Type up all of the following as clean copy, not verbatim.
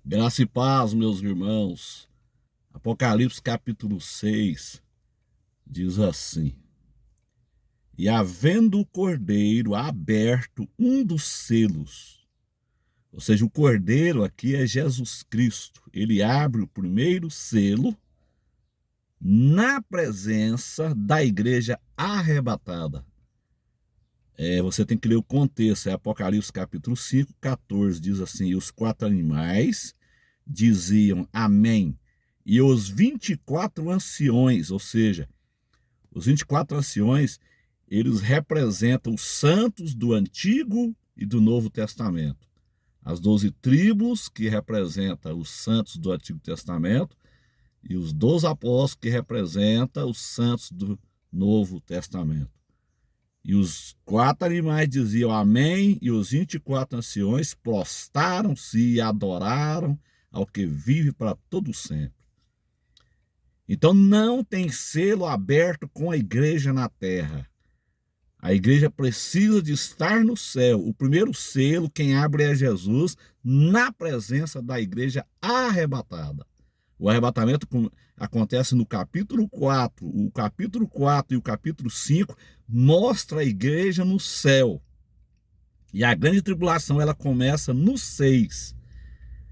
Graça e paz, meus irmãos. Apocalipse capítulo 6 diz assim: E havendo o cordeiro aberto um dos selos, ou seja, o cordeiro aqui é Jesus Cristo, ele abre o primeiro selo na presença da igreja arrebatada. Você tem que ler o contexto, é Apocalipse capítulo 5, 14, diz assim: E os quatro animais diziam amém. E os 24 anciões, ou seja, os 24 anciões, eles representam os santos do Antigo e do Novo Testamento. As 12 tribos, que representam os santos do Antigo Testamento, e os 12 apóstolos, que representam os santos do Novo Testamento. E os quatro animais diziam amém, e os 24 anciões prostraram-se e adoraram ao que vive para todo sempre. Então não tem selo aberto com a igreja na terra. A igreja precisa de estar no céu. O primeiro selo, quem abre é Jesus, na presença da igreja arrebatada. O arrebatamento acontece no capítulo 4. O capítulo 4 e o capítulo 5 mostra a igreja no céu. E a grande tribulação ela começa no 6,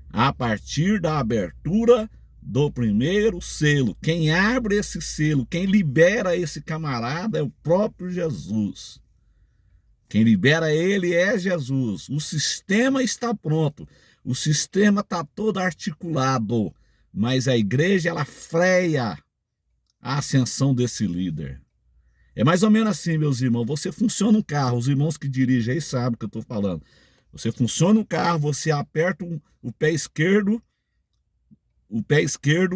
a partir da abertura do primeiro selo. Quem abre esse selo, quem libera esse camarada é o próprio Jesus. Quem libera ele é Jesus. O sistema está pronto. O sistema está todo articulado. Mas a igreja, ela freia a ascensão desse líder. É mais ou menos assim, meus irmãos. Você funciona um carro, os irmãos que dirigem aí sabem o que eu estou falando. Você funciona um carro, você aperta o pé esquerdo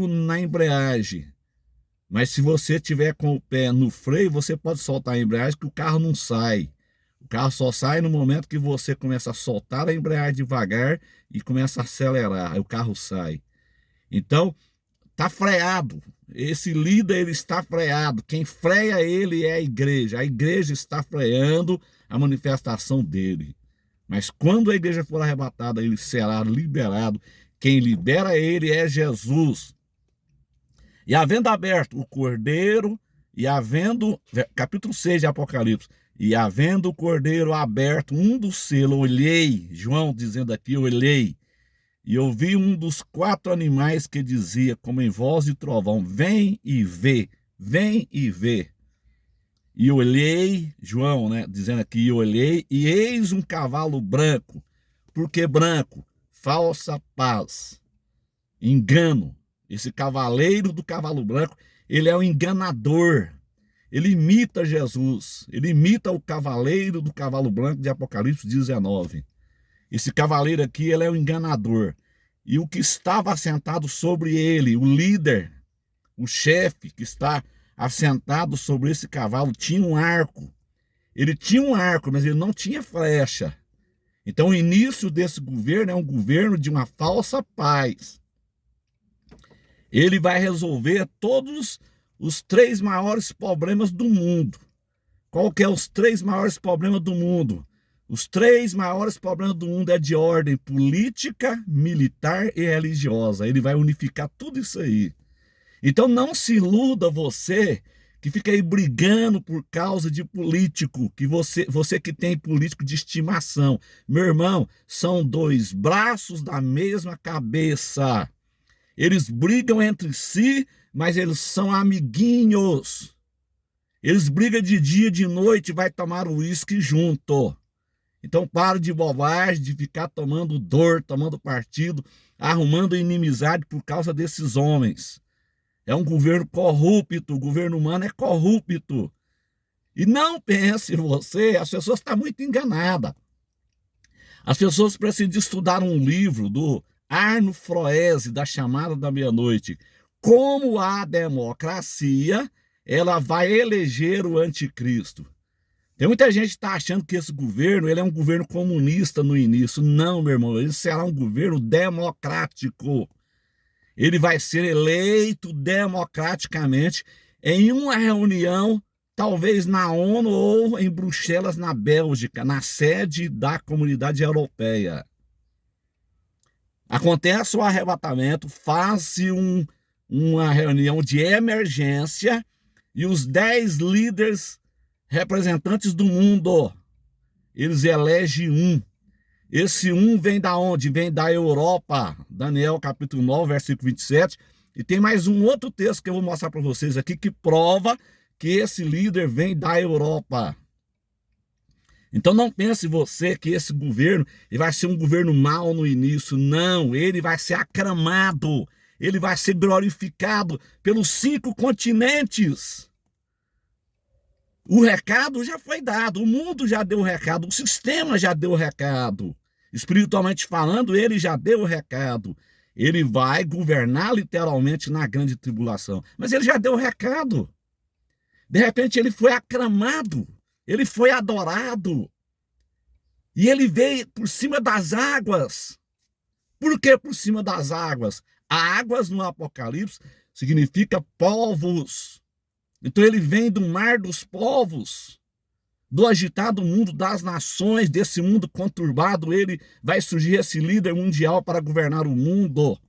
na embreagem. Mas se você tiver com o pé no freio, você pode soltar a embreagem que o carro não sai. O carro só sai no momento que você começa a soltar a embreagem devagar e começa a acelerar, aí o carro sai. Então, está freado. Esse líder ele está freado. Quem freia ele é a igreja. A igreja está freando a manifestação dele. Mas quando a igreja for arrebatada, ele será liberado. Quem libera ele é Jesus. E havendo aberto o cordeiro, capítulo 6 de Apocalipse, e havendo o cordeiro aberto um dos selos, olhei, João dizendo aqui, eu olhei, e ouvi um dos quatro animais que dizia, como em voz de trovão, vem e vê, vem e vê. E olhei, João, dizendo aqui, eu olhei, e eis um cavalo branco. Por que branco? Falsa paz, engano. Esse cavaleiro do cavalo branco, ele é o enganador. Ele imita Jesus, ele imita o cavaleiro do cavalo branco de Apocalipse 19. Esse cavaleiro aqui, ele é o enganador. E o que estava assentado sobre ele, o líder, o chefe que está assentado sobre esse cavalo, tinha um arco. Ele tinha um arco, mas ele não tinha flecha. Então o início desse governo é um governo de uma falsa paz. Ele vai resolver todos os 3 maiores problemas do mundo. Qual que é os 3 maiores problemas do mundo? Os 3 maiores problemas do mundo é de ordem política, militar e religiosa. Ele vai unificar tudo isso aí. Então não se iluda você que fica aí brigando por causa de político, que você que tem político de estimação. Meu irmão, são 2 braços da mesma cabeça. Eles brigam entre si, mas eles são amiguinhos. Eles brigam de dia, de noite, vai tomar uísque junto. Então para de bobagem, de ficar tomando dor, tomando partido, arrumando inimizade por causa desses homens. É um governo corrupto, o governo humano é corrupto. E não pense você, as pessoas estão muito enganadas. As pessoas precisam de estudar um livro do Arno Froese, da Chamada da Meia-Noite. Como a democracia, ela vai eleger o anticristo. Tem muita gente que está achando que esse governo ele é um governo comunista no início. Não, meu irmão, ele será um governo democrático. Ele vai ser eleito democraticamente em uma reunião, talvez na ONU ou em Bruxelas, na Bélgica, na sede da Comunidade Europeia. Acontece o arrebatamento, faz-se uma reunião de emergência e os 10 líderes representantes do mundo, eles elegem um. Esse um vem da onde? Vem da Europa. Daniel capítulo 9, versículo 27. E tem mais um outro texto que eu vou mostrar para vocês aqui que prova que esse líder vem da Europa. Então não pense você que esse governo ele vai ser um governo mau no início. Não, ele vai ser aclamado. Ele vai ser glorificado pelos 5 continentes. O recado já foi dado, o mundo já deu o recado, o sistema já deu o recado. Espiritualmente falando, ele já deu o recado. Ele vai governar literalmente na grande tribulação. Mas ele já deu o recado. De repente ele foi aclamado, ele foi adorado. E ele veio por cima das águas. Por que por cima das águas? Águas no Apocalipse significa povos. Então ele vem do mar dos povos, do agitado mundo das nações, desse mundo conturbado, ele vai surgir esse líder mundial para governar o mundo.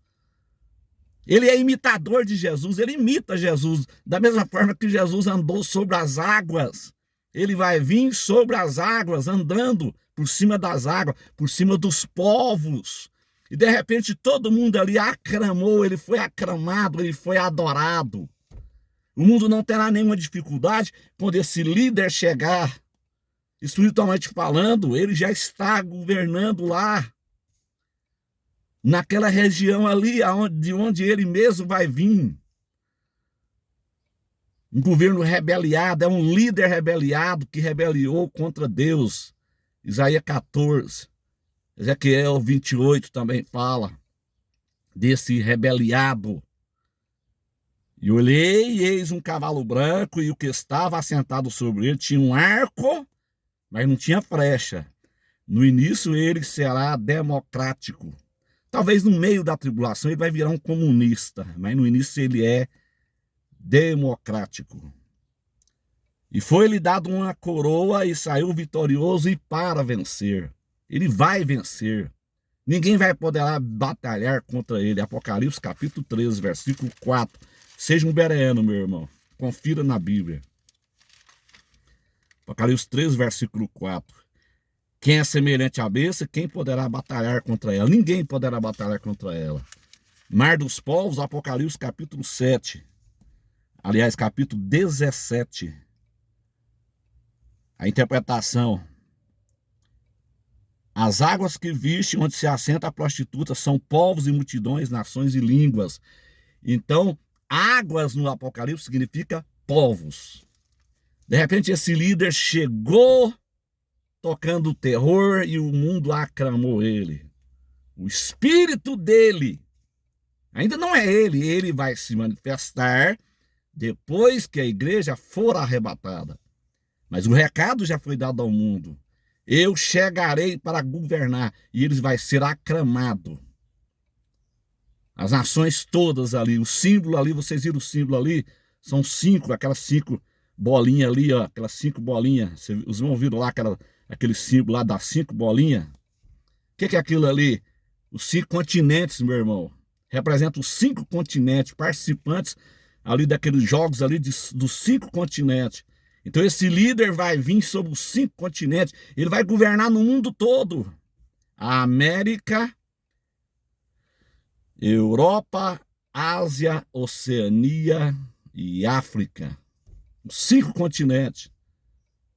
Ele é imitador de Jesus, ele imita Jesus, da mesma forma que Jesus andou sobre as águas. Ele vai vir sobre as águas, andando por cima das águas, por cima dos povos. E de repente todo mundo ali aclamou, ele foi aclamado, ele foi adorado. O mundo não terá nenhuma dificuldade quando esse líder chegar. Espiritualmente falando, ele já está governando lá. Naquela região ali, de onde ele mesmo vai vir. Um governo rebeliado, é um líder rebeliado que rebeliou contra Deus. Isaías 14, Ezequiel 28 também fala desse rebeliado. E olhei, e eis um cavalo branco, e o que estava assentado sobre ele tinha um arco, mas não tinha flecha. No início ele será democrático. Talvez no meio da tribulação ele vai virar um comunista, mas no início ele é democrático. E foi-lhe dado uma coroa e saiu vitorioso e para vencer. Ele vai vencer. Ninguém vai poder batalhar contra ele. Apocalipse capítulo 13, versículo 4. Seja um bereano, meu irmão. Confira na Bíblia. Apocalipse 13, versículo 4. Quem é semelhante à besta, quem poderá batalhar contra ela? Ninguém poderá batalhar contra ela. Mar dos povos, Apocalipse capítulo 7. Aliás, capítulo 17. A interpretação. As águas que viste onde se assenta a prostituta são povos e multidões, nações e línguas. Então, águas no Apocalipse significa povos. De repente esse líder chegou tocando terror e o mundo aclamou ele. O espírito dele, ainda não é ele, ele vai se manifestar depois que a igreja for arrebatada. Mas o recado já foi dado ao mundo. Eu chegarei para governar e ele vai ser aclamado. As nações todas ali, o símbolo ali, vocês viram o símbolo ali? São 5, aquelas 5 bolinhas ali, ó, aquelas 5 bolinhas. Vocês vão viram lá aquele símbolo lá das 5 bolinhas? O que é aquilo ali? Os 5 continentes, meu irmão. Representa os 5 continentes, participantes ali daqueles jogos ali dos 5 continentes. Então esse líder vai vir sobre os 5 continentes, ele vai governar no mundo todo. A América, Europa, Ásia, Oceania e África. Os 5 continentes.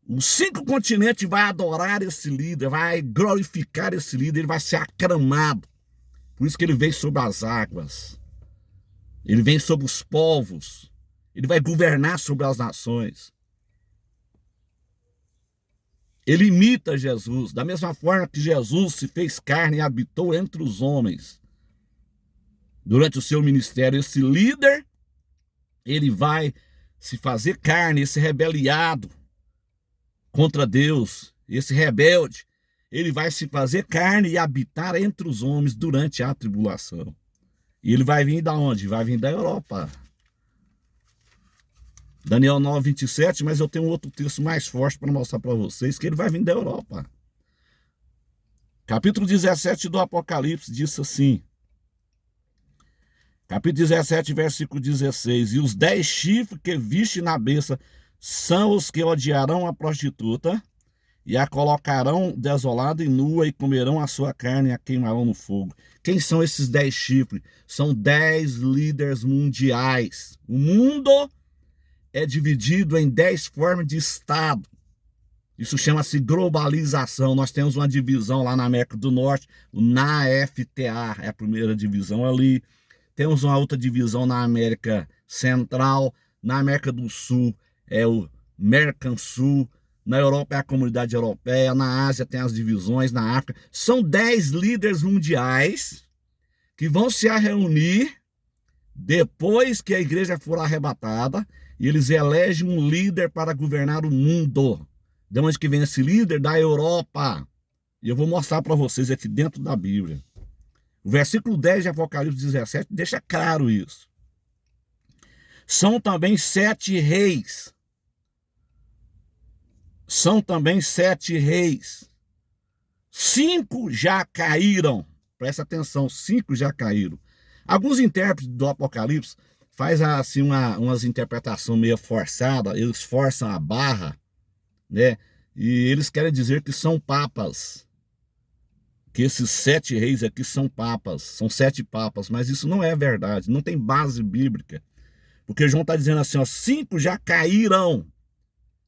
Os 5 continentes vai adorar esse líder, vai glorificar esse líder, ele vai ser aclamado. Por isso que ele vem sobre as águas. Ele vem sobre os povos. Ele vai governar sobre as nações. Ele imita Jesus, da mesma forma que Jesus se fez carne e habitou entre os homens. Durante o seu ministério, esse líder, ele vai se fazer carne, esse rebeliado contra Deus, esse rebelde, ele vai se fazer carne e habitar entre os homens durante a tribulação. E ele vai vir da onde? Vai vir da Europa. Daniel 9, 27, mas eu tenho outro texto mais forte para mostrar para vocês, que ele vai vir da Europa. Capítulo 17 do Apocalipse diz assim: Capítulo 17, versículo 16. E os 10 chifres que viste na besta são os que odiarão a prostituta e a colocarão desolada e nua e comerão a sua carne e a queimarão no fogo. Quem são esses 10 chifres? São 10 líderes mundiais. O mundo é dividido em 10 formas de Estado. Isso chama-se globalização. Nós temos uma divisão lá na América do Norte, o NAFTA, é a primeira divisão ali. Temos uma outra divisão na América Central. Na América do Sul é o Mercosul. Na Europa é a Comunidade Europeia. Na Ásia tem as divisões. Na África. São 10 líderes mundiais que vão se reunir depois que a igreja for arrebatada. E eles elegem um líder para governar o mundo. De onde que vem esse líder? Da Europa. E eu vou mostrar para vocês aqui dentro da Bíblia. O versículo 10 de Apocalipse 17 deixa claro isso. São também 7 reis. São também 7 reis. 5 já caíram. Presta atenção, 5 já caíram. Alguns intérpretes do Apocalipse fazem assim umas interpretações meio forçadas. Eles forçam a barra, né? E eles querem dizer que são papas. Que esses 7 reis aqui são papas, são 7 papas, mas isso não é verdade, não tem base bíblica. Porque João está dizendo assim, ó, 5 já caíram.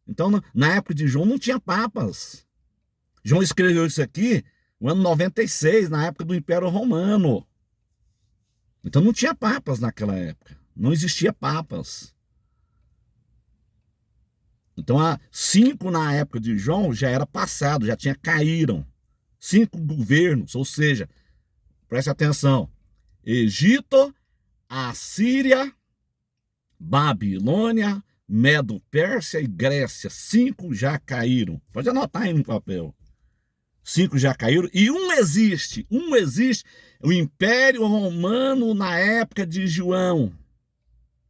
Então, na época de João não tinha papas. João escreveu isso aqui no ano 96, na época do Império Romano. Então não tinha papas naquela época, não existia papas. Então, 5 na época de João já era passado, já tinha caíram. 5 governos, ou seja, preste atenção, Egito, Assíria, Babilônia, Medo-Pérsia e Grécia. 5 já caíram. Pode anotar aí no papel. 5 já caíram e um existe, o Império Romano na época de João.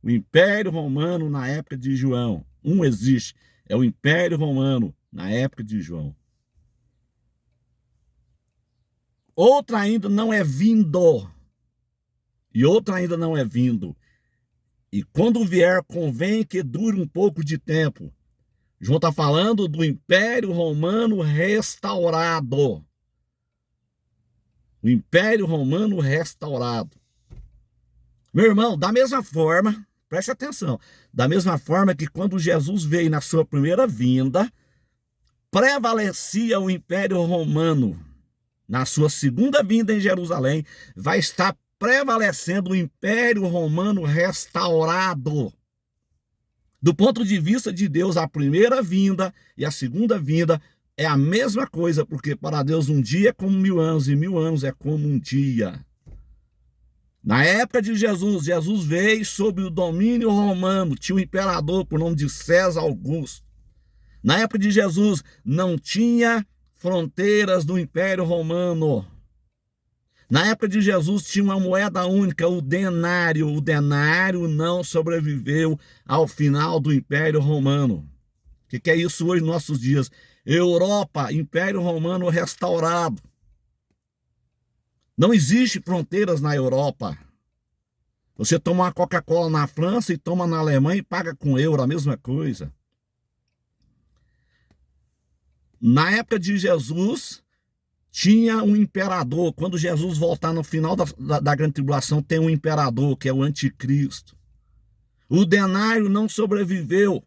O Império Romano na época de João. Um existe, é o Império Romano na época de João. Outra ainda não é vindo. E outra ainda não é vindo. E quando vier, convém que dure um pouco de tempo. João está falando do Império Romano restaurado. O Império Romano restaurado. Meu irmão, da mesma forma, preste atenção, da mesma forma que quando Jesus veio na sua primeira vinda, prevalecia o Império Romano. Na sua segunda vinda em Jerusalém, vai estar prevalecendo o Império Romano restaurado. Do ponto de vista de Deus, a primeira vinda e a segunda vinda é a mesma coisa, porque para Deus um dia é como 1000 anos e 1000 anos é como um dia. Na época de Jesus, Jesus veio sob o domínio romano, tinha um imperador por nome de César Augusto. Na época de Jesus, não tinha fronteiras do Império Romano. Na época de Jesus tinha uma moeda única, o denário. O denário não sobreviveu ao final do Império Romano. O que é isso hoje nos nossos dias? Europa, Império Romano restaurado. Não existe fronteiras na Europa. Você toma uma Coca-Cola na França e toma na Alemanha e paga com euro, a mesma coisa. Na época de Jesus, tinha um imperador. Quando Jesus voltar no final da grande tribulação, tem um imperador, que é o anticristo. O denário não sobreviveu.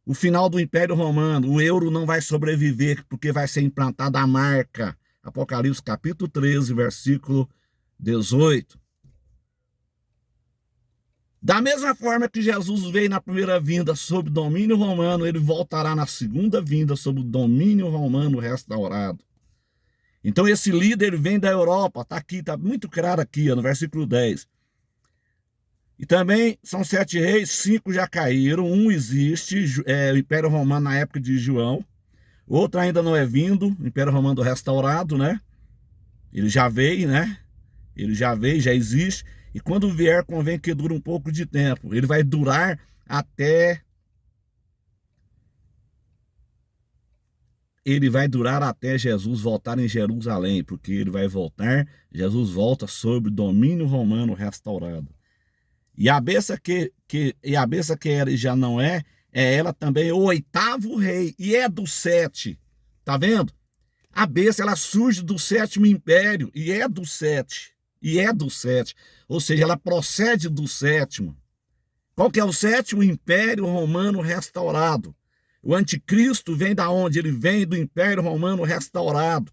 O final do Império Romano, o euro não vai sobreviver, porque vai ser implantada a marca. Apocalipse capítulo 13, versículo 18. Da mesma forma que Jesus veio na primeira vinda sob domínio romano, ele voltará na segunda vinda sob o domínio romano restaurado. Então esse líder vem da Europa, está aqui, está muito claro aqui, no versículo 10. E também são 7 reis, 5 já caíram, um existe, o Império Romano na época de João, outro ainda não é vindo, o Império Romano restaurado, né? Ele já veio, né? Ele já veio, já existe. E quando vier, convém que dure um pouco de tempo. Ele vai durar até ele vai durar até Jesus voltar em Jerusalém, porque ele vai voltar, Jesus volta sob domínio romano restaurado. E a besta que era e já não é ela também o oitavo rei, e é do 7. Tá vendo? A besta, ela surge do 7º império, e é do 7. E é do 7. Ou seja, ela procede do 7º. Qual que é o 7º? Império Romano restaurado. O anticristo vem da onde? Ele vem do Império Romano restaurado.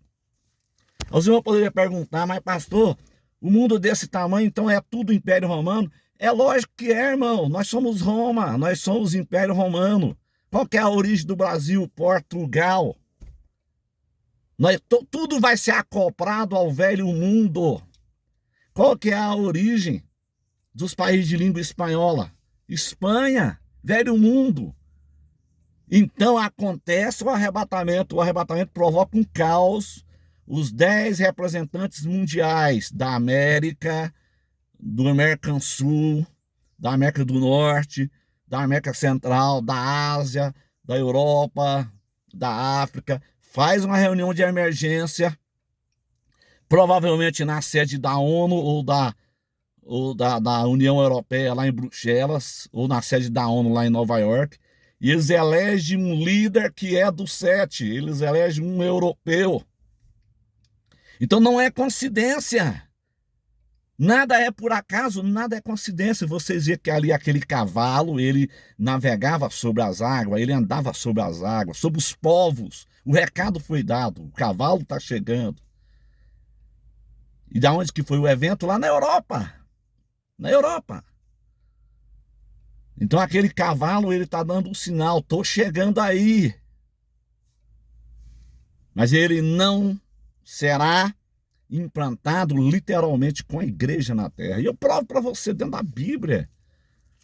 O senhor poderia perguntar, mas pastor, o mundo desse tamanho, então é tudo Império Romano? É lógico que é, irmão. Nós somos Roma, nós somos Império Romano. Qual que é a origem do Brasil? Portugal. Tudo vai ser acoplado ao velho mundo. Qual que é a origem dos países de língua espanhola? Espanha, velho mundo. Então acontece o arrebatamento. O arrebatamento provoca um caos. Os 10 representantes mundiais da América, do Mercosul, da América do Norte, da América Central, da Ásia, da Europa, da África, faz uma reunião de emergência, provavelmente na sede da ONU ou da União Europeia lá em Bruxelas, ou na sede da ONU lá em Nova York, e eles elegem um líder que é do 7, eles elegem um europeu. Então não é coincidência. Nada é por acaso, nada é coincidência. Vocês viram que ali aquele cavalo, ele navegava sobre as águas, ele andava sobre as águas, sobre os povos. O recado foi dado, o cavalo está chegando. E da onde que foi o evento? Lá na Europa. Na Europa. Então aquele cavalo, ele está dando um sinal, estou chegando aí. Mas ele não será implantado literalmente com a igreja na terra. E eu provo para você dentro da Bíblia.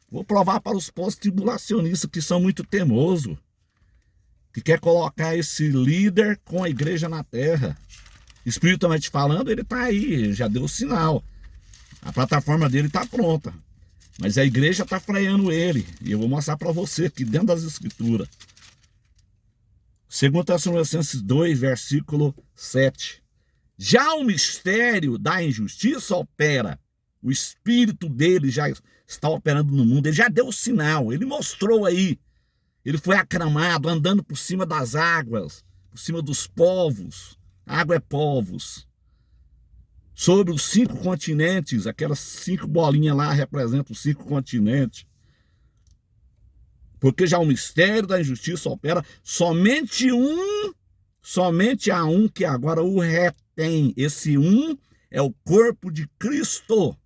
Vou provar para os pós-tribulacionistas que são muito teimosos, que quer colocar esse líder com a igreja na terra. Espiritualmente falando, ele está aí, já deu o sinal. A plataforma dele está pronta. Mas a igreja está freando ele. E eu vou mostrar para você aqui dentro das escrituras. 2 Tessalonicenses 2, versículo 7. Já o mistério da injustiça opera. O espírito dele já está operando no mundo. Ele já deu o sinal. Ele mostrou aí. Ele foi aclamado, andando por cima das águas, por cima dos povos. A água é povos. Sobre os 5 continentes, aquelas 5 bolinhas lá representam os 5 continentes. Porque já o mistério da injustiça opera, somente há um que agora o retém. Esse um é o corpo de Cristo.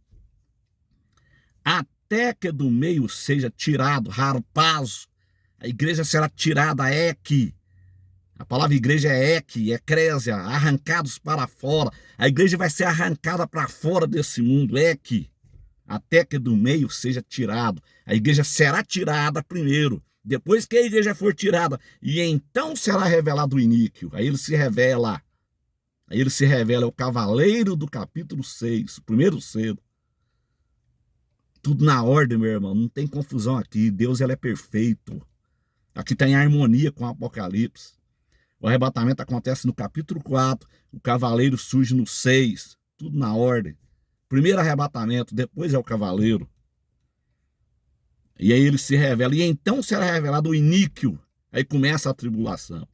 Até que do meio seja tirado, harpazo. A igreja será tirada, eque. A palavra igreja é eque, eclésia, arrancados para fora. A igreja vai ser arrancada para fora desse mundo, eque. Até que do meio seja tirado. A igreja será tirada primeiro. Depois que a igreja for tirada, e então será revelado o iníquo. Aí ele se revela. É o cavaleiro do capítulo 6, o primeiro selo. Tudo na ordem, meu irmão. Não tem confusão aqui. Deus, ele é perfeito. Aqui está em harmonia com o Apocalipse. O arrebatamento acontece no capítulo 4. O cavaleiro surge no 6. Tudo na ordem. Primeiro arrebatamento, depois é o cavaleiro. E aí ele se revela. E então será revelado o iníquo. Aí começa a tribulação.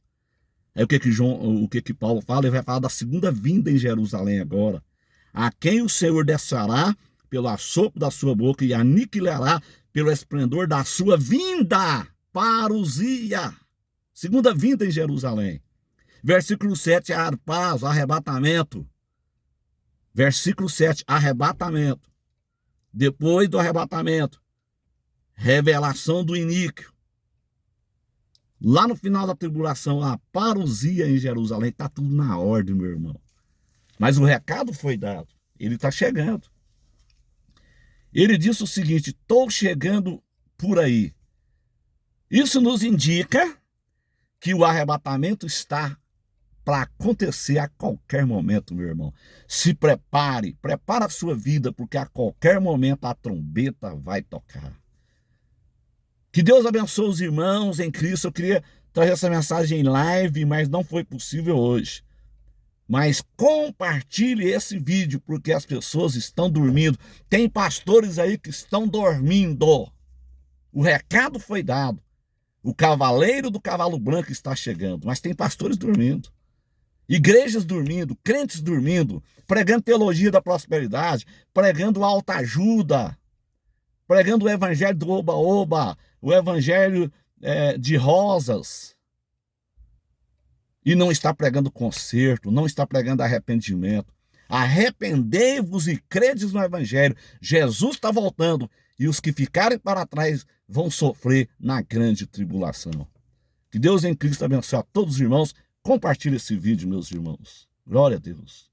Aí o que Paulo fala? Ele vai falar da segunda vinda em Jerusalém agora. A quem o Senhor descerá pelo assopro da sua boca e aniquilará pelo esplendor da sua vinda. Parousia. Segunda vinda em Jerusalém. Versículo 7, harpazo, arrebatamento. Versículo 7, arrebatamento. Depois do arrebatamento, revelação do iníquo. Lá no final da tribulação, a parousia em Jerusalém. Está tudo na ordem, meu irmão. Mas o recado foi dado. Ele está chegando. Ele disse o seguinte: estou chegando por aí. Isso nos indica que o arrebatamento está para acontecer a qualquer momento, meu irmão. Se prepare, prepara a sua vida, porque a qualquer momento a trombeta vai tocar. Que Deus abençoe os irmãos em Cristo. Eu queria trazer essa mensagem em live, mas não foi possível hoje. Mas compartilhe esse vídeo, porque as pessoas estão dormindo. Tem pastores aí que estão dormindo. O recado foi dado. O cavaleiro do cavalo branco está chegando, mas tem pastores dormindo. Igrejas dormindo, crentes dormindo, pregando teologia da prosperidade, pregando autoajuda, pregando o evangelho do oba-oba, o evangelho de rosas. E não está pregando conserto, não está pregando arrependimento. Arrependei-vos e credes no evangelho. Jesus está voltando e os que ficarem para trás vão sofrer na grande tribulação. Que Deus em Cristo abençoe a todos os irmãos. Compartilhe esse vídeo, meus irmãos. Glória a Deus.